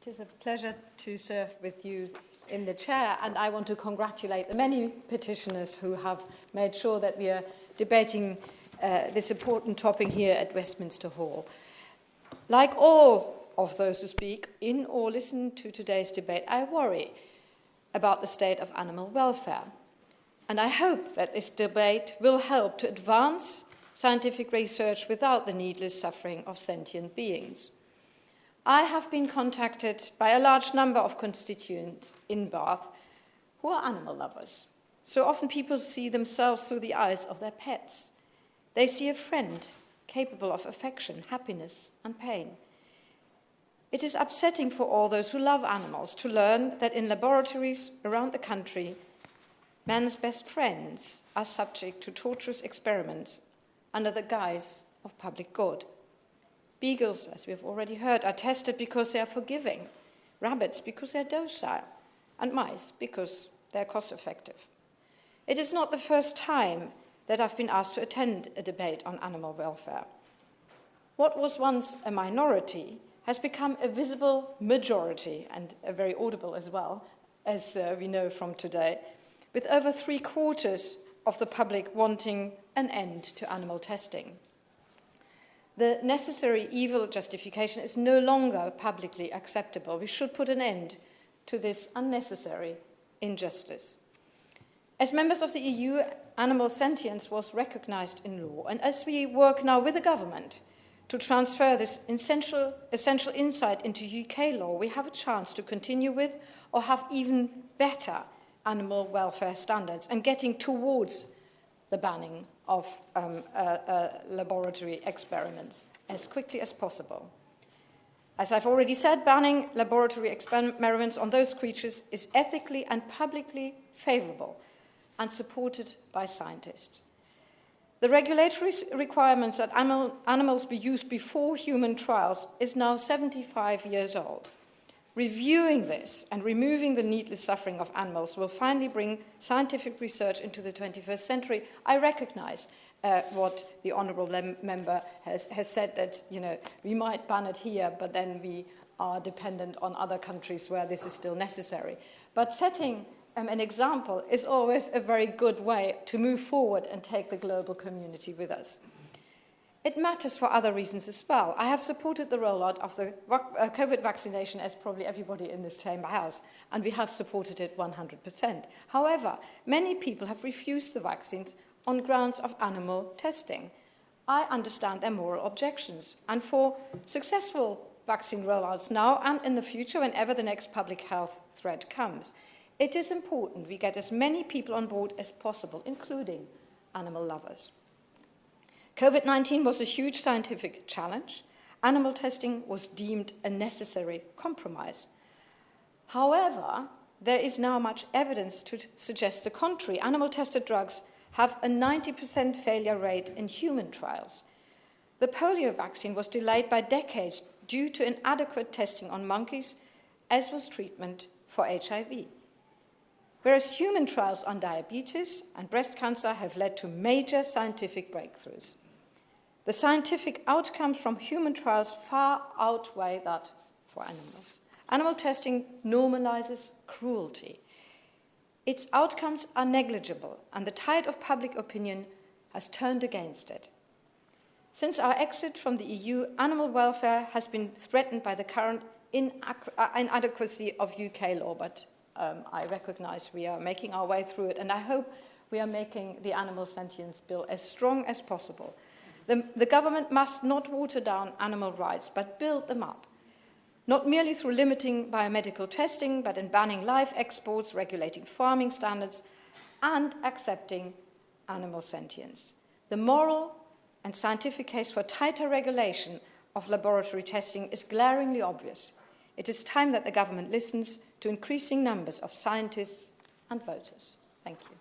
It is a pleasure to serve with you in the chair, and I want to congratulate the many petitioners who have made sure that we are debating this important topic here at Westminster Hall. Like all of those who speak in or listen to today's debate, I worry about the state of animal welfare. And I hope that this debate will help to advance scientific research without the needless suffering of sentient beings. I have been contacted by a large number of constituents in Bath who are animal lovers. So often people see themselves through the eyes of their pets. They see a friend capable of affection, happiness, and pain. It is upsetting for all those who love animals to learn that in laboratories around the country, man's best friends are subject to torturous experiments under the guise of public good. Beagles, as we have already heard, are tested because they are forgiving, rabbits because they're docile, and mice because they're cost-effective. It is not the first time that I've been asked to attend a debate on animal welfare. What was once a minority has become a visible majority, and a very audible as well, as we know from today, with over 3/4 of the public wanting an end to animal testing. The necessary evil justification is no longer publicly acceptable. We should put an end to this unnecessary injustice. As members of the EU, animal sentience was recognized in law, and as we work now with the government to transfer this essential insight into UK law, we have a chance to continue with or have even better animal welfare standards and getting towards the banning of laboratory experiments as quickly as possible. As I've already said, banning laboratory experiments on those creatures is ethically and publicly favourable and supported by scientists. The regulatory requirements that animals be used before human trials is now 75 years old. Reviewing this and removing the needless suffering of animals will finally bring scientific research into the 21st century. I recognise what the honourable member has said, that we might ban it here, but then we are dependent on other countries where this is still necessary. But setting an example is always a very good way to move forward and take the global community with us. It matters for other reasons as well. I have supported the rollout of the COVID vaccination, as probably everybody in this chamber has, and we have supported it 100%. However, many people have refused the vaccines on grounds of animal testing. I understand their moral objections, and for successful vaccine rollouts now and in the future, whenever the next public health threat comes, it is important we get as many people on board as possible, including animal lovers. COVID-19 was a huge scientific challenge. Animal testing was deemed a necessary compromise. However, there is now much evidence to suggest the contrary. Animal-tested drugs have a 90% failure rate in human trials. The polio vaccine was delayed by decades due to inadequate testing on monkeys, as was treatment for HIV. Whereas human trials on diabetes and breast cancer have led to major scientific breakthroughs. The scientific outcomes from human trials far outweigh that for animals. Animal testing normalizes cruelty. Its outcomes are negligible, and the tide of public opinion has turned against it. Since our exit from the EU, animal welfare has been threatened by the current inadequacy of UK law, but I recognise we are making our way through it, and I hope we are making the Animal Sentience Bill as strong as possible. The government must not water down animal rights, but build them up, not merely through limiting biomedical testing, but in banning live exports, regulating farming standards, and accepting animal sentience. The moral and scientific case for tighter regulation of laboratory testing is glaringly obvious. It is time that the government listens to increasing numbers of scientists and voters. Thank you.